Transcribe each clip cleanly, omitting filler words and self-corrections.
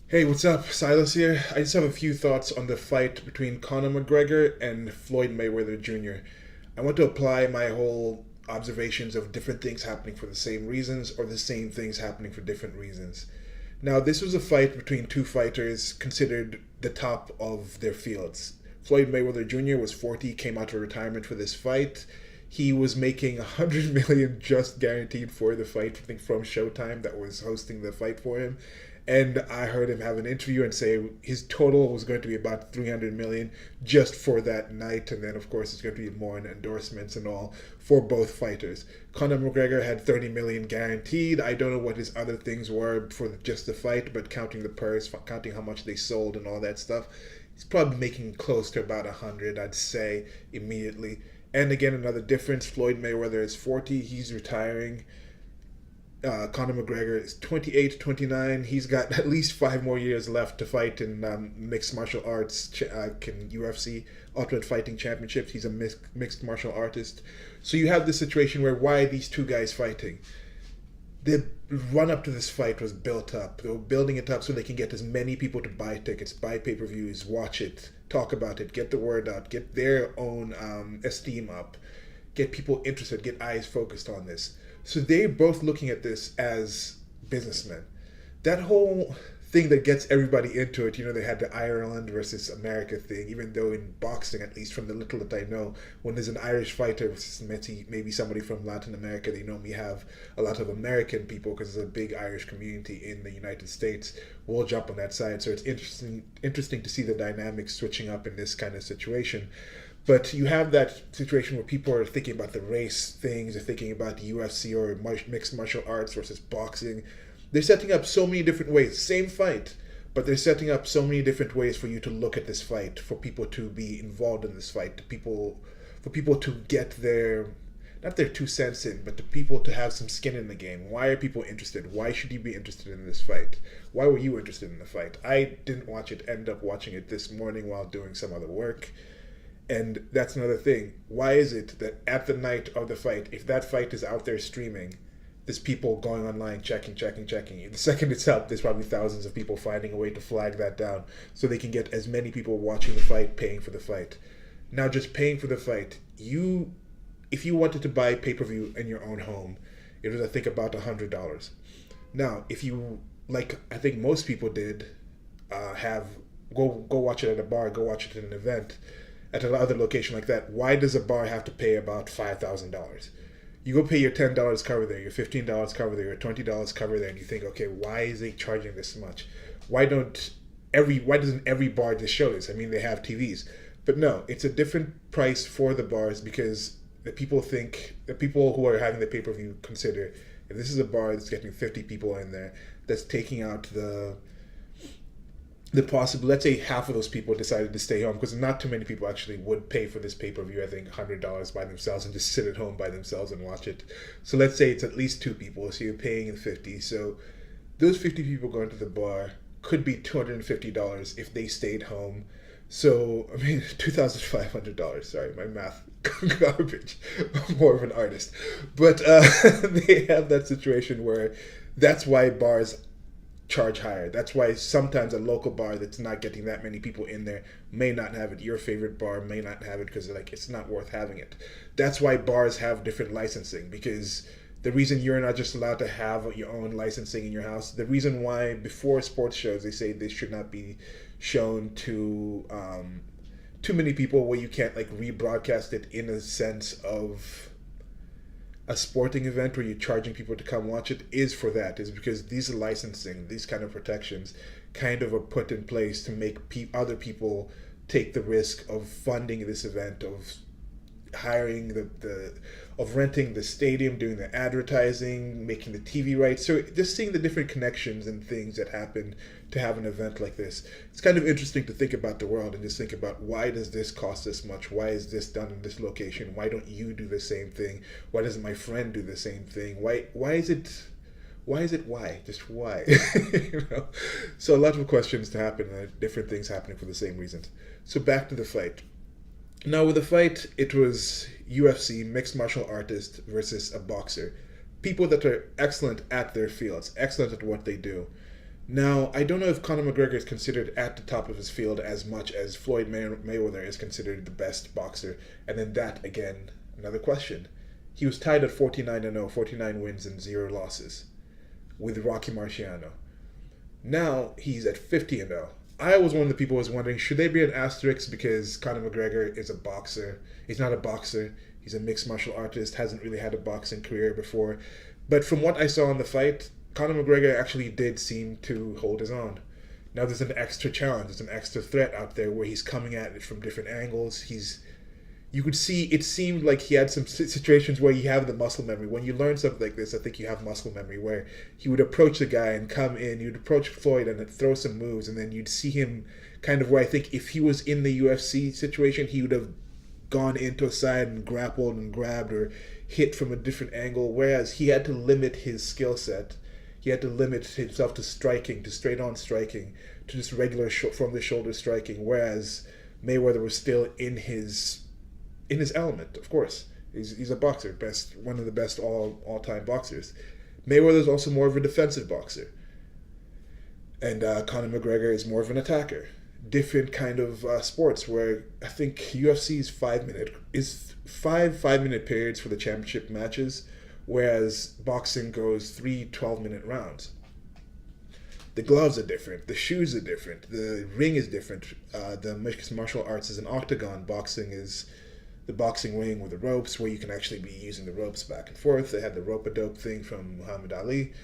Hey, what's up? Silas here. I just have a few thoughts on the fight between Conor McGregor and Floyd Mayweather Jr. I want to apply my whole observations of different things happening for the same reasons or the same things happening for different reasons. Now, this was a fight between two fighters considered the top of their fields. Floyd Mayweather Jr. was 40, came out of retirement for this fight. He was making 100 million just guaranteed for the fight, I think from Showtime that was hosting the fight for him. And I heard him have an interview and say his total was going to be about 300 million just for that night, and then of course it's going to be more in endorsements and all for both fighters. Conor McGregor had 30 million guaranteed. I don't know what his other things were for just the fight, but counting the purse, counting how much they sold and all that stuff, he's probably making close to about 100, I'd say, immediately. And again, another difference: Floyd Mayweather is 40. He's retiring. Conor McGregor is 28, 29. He's got at least 5 more years left to fight in mixed martial arts, in UFC, Ultimate Fighting Championships. He's a mixed martial artist. So you have this situation where why are these two guys fighting? The run up to this fight was built up. They were building it up so they can get as many people to buy tickets, buy pay per views, watch it, talk about it, get the word out, get their own esteem up, get people interested, get eyes focused on this. So they're both looking at this as businessmen. That whole thing that gets everybody into it, they had the Ireland versus America thing, even though in boxing, at least from the little that I know, when there's an Irish fighter versus maybe somebody from Latin America, they normally have a lot of American people because there's a big Irish community in the United States. We'll jump on that side. So it's interesting to see the dynamics switching up in this kind of situation. But you have that situation where people are thinking about the race things, they're thinking about the UFC or mixed martial arts versus boxing. They're setting up so many different ways, same fight, but they're setting up so many different ways for you to look at this fight, for people to be involved in this fight, for people to get their not their 2 cents in, but the people to have some skin in the game. Why are people interested? Why should you be interested in this fight? Why were you interested in the fight? I didn't watch it, end up watching it this morning while doing some other work. And that's another thing. Why is it that at the night of the fight, if that fight is out there streaming, there's people going online checking, checking, checking. The second it's up, there's probably thousands of people finding a way to flag that down so they can get as many people watching the fight, paying for the fight. Now, just paying for the fight, if you wanted to buy pay per view in your own home, it was I think about $100. Now, if you like, I think most people did, have go watch it at a bar, go watch it at an event at another location like that. Why does a bar have to pay about $5,000? You go pay your $10 cover there, your $15 cover there, your $20 cover there, and you think, okay, why is they charging this much? Why doesn't every bar just show this? I mean, they have TVs, but no, it's a different price for the bars because the people who are having the pay per view consider if this is a bar that's getting 50 people in there, that's taking out the possible, let's say half of those people decided to stay home because not too many people actually would pay for this pay-per-view. I think $100 by themselves and just sit at home by themselves and watch it. So let's say it's at least two people, so you're paying in 50. So those 50 people going to the bar could be $250 if they stayed home. So I mean, $2,500. Sorry, my math garbage. I'm more of an artist, but they have that situation where that's why bars charge higher. That's why sometimes a local bar that's not getting that many people in there may not have it. Your favorite bar may not have it because like it's not worth having it. That's why bars have different licensing, because the reason you're not just allowed to have your own licensing in your house, the reason why before sports shows they say this should not be shown to too many people, where you can't like rebroadcast it in a sense of a sporting event where you're charging people to come watch it, is for that, is because these licensing, these kind of protections kind of are put in place to make other people take the risk of funding this event, of hiring of renting the stadium, doing the advertising, making the TV rights. So just seeing the different connections and things that happen to have an event like this, it's kind of interesting to think about the world and just think about, why does this cost this much? Why is this done in this location? Why don't you do the same thing? Why doesn't my friend do the same thing? Why just why? So a lot of questions to happen, and different things happening for the same reasons. So back to the fight. Now with the fight, it was UFC, mixed martial artist versus a boxer. People that are excellent at their fields, excellent at what they do. Now, I don't know if Conor McGregor is considered at the top of his field as much as Floyd Mayweather is considered the best boxer. And then that, again, another question. He was tied at 49-0, 49 wins and 0 losses with Rocky Marciano. Now he's at 50-0. I was one of the people who was wondering, should they be an asterisk because Conor McGregor is a boxer? He's not a boxer. He's a mixed martial artist, hasn't really had a boxing career before. But from what I saw in the fight, Conor McGregor actually did seem to hold his own. Now there's an extra challenge, there's an extra threat out there where he's coming at it from different angles. You could see it seemed like he had some situations where you have the muscle memory. When you learn something like this, I think you have muscle memory where he would approach the guy and come in, you'd approach Floyd and throw some moves, and then you'd see him kind of where I think if he was in the UFC situation, he would have gone into a side and grappled and grabbed or hit from a different angle, whereas he had to limit his skill set. He had to limit himself to striking, to straight on striking, to just regular from the shoulder striking, whereas Mayweather was still in his element. Of course, he's a boxer, one of the best all time boxers. Mayweather's also more of a defensive boxer, and Conor McGregor is more of an attacker. Different kind of sports where I think UFC's 5 5 minute periods for the championship matches, whereas boxing goes 3 12-minute rounds. The gloves are different, the shoes are different, the ring is different. The mixed martial arts is an octagon. Boxing is the boxing ring with the ropes, where you can actually be using the ropes back and forth. They had the rope-a-dope thing from Muhammad Ali.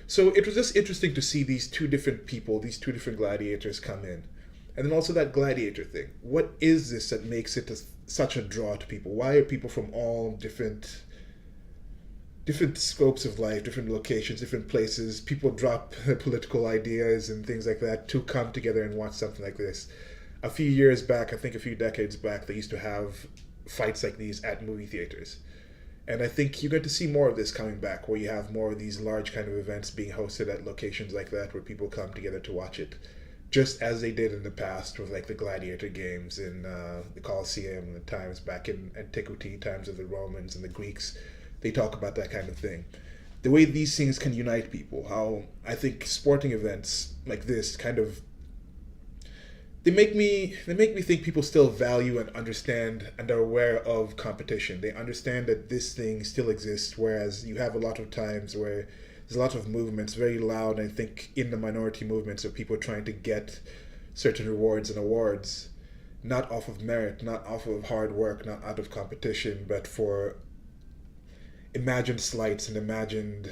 So it was just interesting to see these two different people, these two different gladiators come in. And then also that gladiator thing. What is this that makes it such a draw to people? Why are people from all different scopes of life, different locations, different places, people drop political ideas and things like that to come together and watch something like this? A few years back, I think a few decades back, they used to have fights like these at movie theaters. And I think you're going to see more of this coming back, where you have more of these large kind of events being hosted at locations like that where people come together to watch it. Just as they did in the past with like the gladiator games in the Colosseum, the times back in antiquity, times of the Romans and the Greeks. They talk about that kind of thing. The way these things can unite people, how I think sporting events like this kind of they make me think people still value and understand and are aware of competition. They understand that this thing still exists, whereas you have a lot of times where there's a lot of movements, very loud, I think, in the minority movements of people trying to get certain rewards and awards, not off of merit, not off of hard work, not out of competition, but for imagined slights and imagined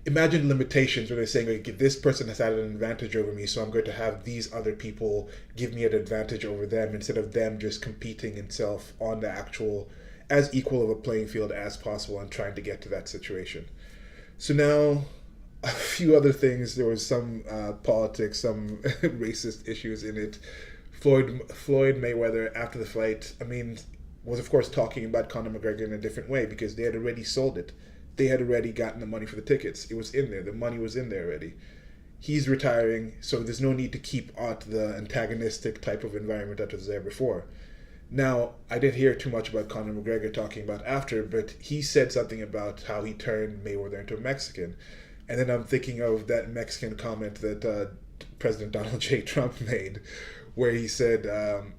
limitations, where they're saying, like, this person has had an advantage over me, so I'm going to have these other people give me an advantage over them, instead of them just competing itself on the actual, as equal of a playing field as possible and trying to get to that situation. So now, a few other things. There was some politics, some racist issues in it. Floyd Mayweather, after the fight, was of course talking about Conor McGregor in a different way, because they had already sold it. They had already gotten the money for the tickets. It was in there. The money was in there already. He's retiring, so there's no need to keep out the antagonistic type of environment that was there before. Now, I didn't hear too much about Conor McGregor talking about after, but he said something about how he turned Mayweather into a Mexican. And then I'm thinking of that Mexican comment that President Donald J. Trump made, where he said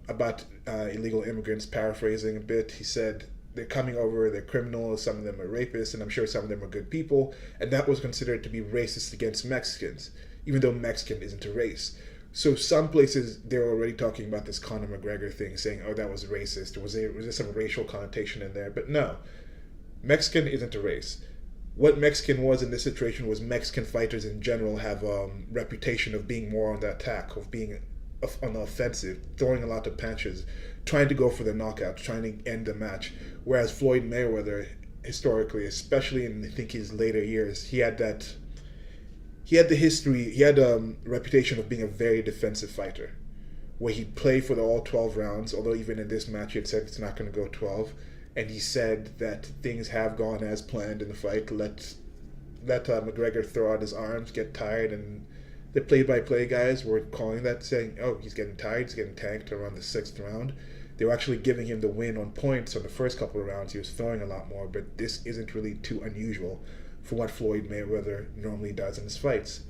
about illegal immigrants, paraphrasing a bit, he said, they're coming over, they're criminals, some of them are rapists, and I'm sure some of them are good people, and that was considered to be racist against Mexicans, even though Mexican isn't a race. So some places, they're already talking about this Conor McGregor thing, saying, oh, that was racist, or was there some racial connotation in there? But no, Mexican isn't a race. What Mexican was in this situation was Mexican fighters in general have a reputation of being more on the attack, of being on the offensive, throwing a lot of punches, trying to go for the knockout, trying to end the match. Whereas Floyd Mayweather, historically, especially in I think his later years, he had a reputation of being a very defensive fighter, where he'd play for the all 12 rounds, although even in this match he had said it's not going to go 12, and he said that things have gone as planned in the fight. Let McGregor throw out his arms, get tired, and the play-by-play guys were calling that, saying, oh, he's getting tired, he's getting tanked around the 6th round. They were actually giving him the win on points on the first couple of rounds. He was throwing a lot more, but this isn't really too unusual for what Floyd Mayweather normally does in his fights.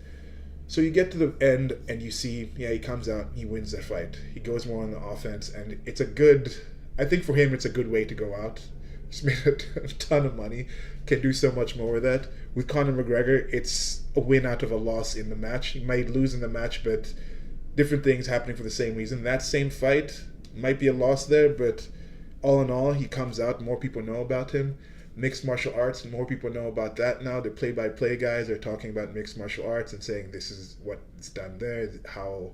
So you get to the end and you see, yeah, he comes out, he wins that fight. He goes more on the offense, and it's a good, I think for him, it's a good way to go out. He's made a ton of money, can do so much more with that. With Conor McGregor, it's a win out of a loss in the match. He might lose in the match, but different things happening for the same reason. That same fight might be a loss there, but all in all, he comes out, more people know about him. Mixed martial arts, more people know about that now. The play-by-play guys are talking about mixed martial arts and saying this is what's done there, how,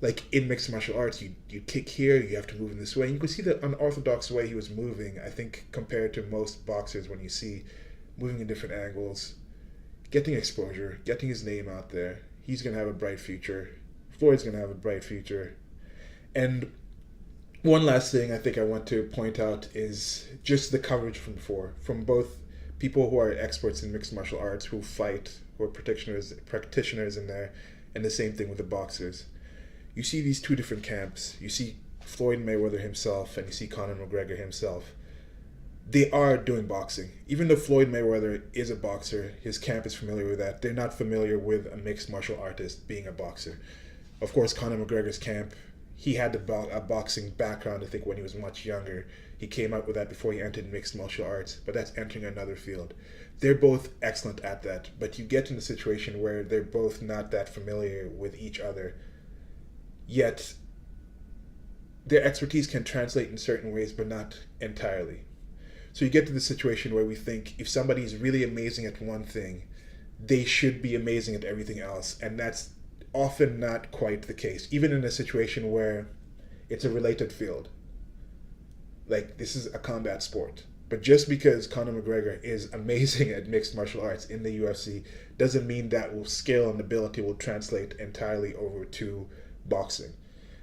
like in mixed martial arts, you kick here, you have to move in this way. And you can see the unorthodox way he was moving, I think, compared to most boxers when you see moving in different angles, getting exposure, getting his name out there. He's going to have a bright future. Floyd's going to have a bright future. And one last thing I think I want to point out is just the coverage from before, from both people who are experts in mixed martial arts, who fight, who are practitioners in there, and the same thing with the boxers. You see these two different camps. You see Floyd Mayweather himself, and you see Conor McGregor himself. They are doing boxing. Even though Floyd Mayweather is a boxer, his camp is familiar with that. They're not familiar with a mixed martial artist being a boxer. Of course, Conor McGregor's camp, he had a boxing background, I think, when he was much younger. He came out with that before he entered mixed martial arts, but that's entering another field. They're both excellent at that, but you get in a situation where they're both not that familiar with each other, yet their expertise can translate in certain ways, but not entirely. So you get to the situation where we think if somebody's really amazing at one thing, they should be amazing at everything else, and that's often not quite the case, even in a situation where it's a related field. Like, this is a combat sport. But just because Conor McGregor is amazing at mixed martial arts in the UFC doesn't mean that skill and ability will translate entirely over to boxing.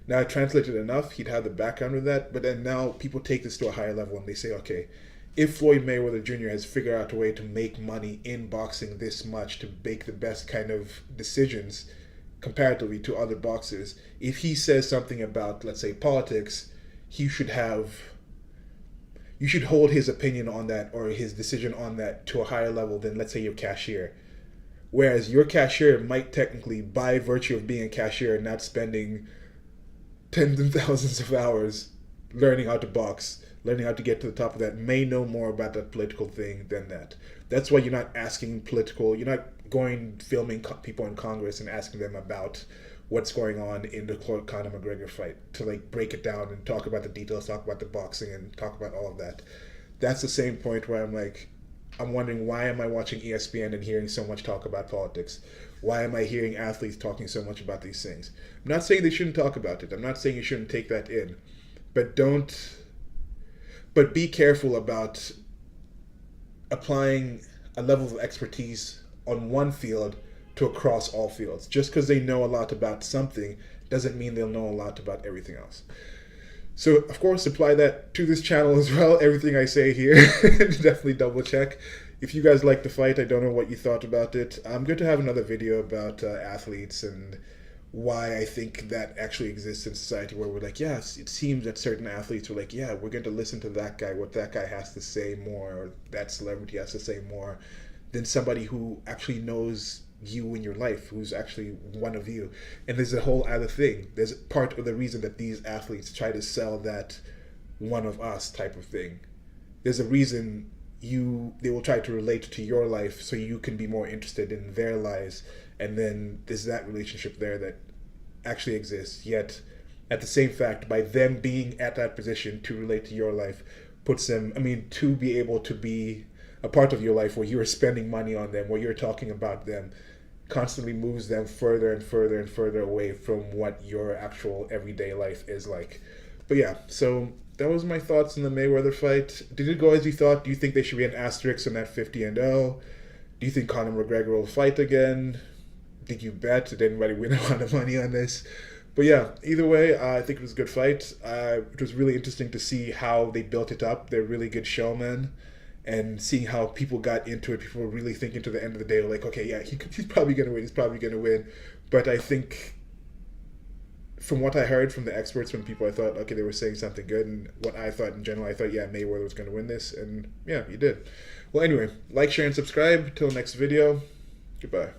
Now, it translated enough, he'd have the background with that, but then now people take this to a higher level and they say, okay, if Floyd Mayweather Jr. has figured out a way to make money in boxing this much, to make the best kind of decisions comparatively to other boxers, if he says something about, let's say, politics, you should hold his opinion on that or his decision on that to a higher level than, let's say, your cashier. Whereas your cashier might technically, by virtue of being a cashier and not spending tens of thousands of hours learning how to box, learning how to get to the top of that, may know more about that political thing than that. That's why you're not asking you're not filming people in Congress and asking them about what's going on in the Conor McGregor fight, to like break it down and talk about the details, talk about the boxing, and talk about all of that. That's the same point where I'm wondering, why am I watching ESPN and hearing so much talk about politics? Why am I hearing athletes talking so much about these things? I'm not saying they shouldn't talk about it. I'm not saying you shouldn't take that in, but be careful about applying a level of expertise on one field to across all fields. Just because they know a lot about something doesn't mean they'll know a lot about everything else. So, of course, apply that to this channel as well. Everything I say here, definitely double check. If you guys like the fight, I don't know what you thought about it. I'm going to have another video about athletes and why I think that actually exists in society, where we're like, yes, it seems that certain athletes are like, yeah, we're going to listen to that guy, what that guy has to say more, or that celebrity has to say more, than somebody who actually knows you in your life, who's actually one of you. And there's a whole other thing. There's part of the reason that these athletes try to sell that one of us type of thing. There's a reason they will try to relate to your life so you can be more interested in their lives. And then there's that relationship there that actually exists. Yet, at the same fact, by them being at that position to relate to your life, puts them, to be able to be a part of your life where you're spending money on them, where you're talking about them, constantly moves them further and further and further away from what your actual everyday life is like. But yeah, so that was my thoughts on the Mayweather fight. Did it go as you thought? Do you think they should be an asterisk on that 50-0? Do you think Conor McGregor will fight again? Did you bet? Did anybody win a lot of money on this? But yeah, either way, I think it was a good fight. It was really interesting to see how they built it up. They're really good showmen. And seeing how people got into it, people were really thinking to the end of the day, like, okay, yeah, he's probably going to win, But I think from what I heard from the experts, from people I thought, okay, they were saying something good, and what I thought in general, I thought, yeah, Mayweather was going to win this, and yeah, he did. Well, anyway, like, share, and subscribe. Till next video, goodbye.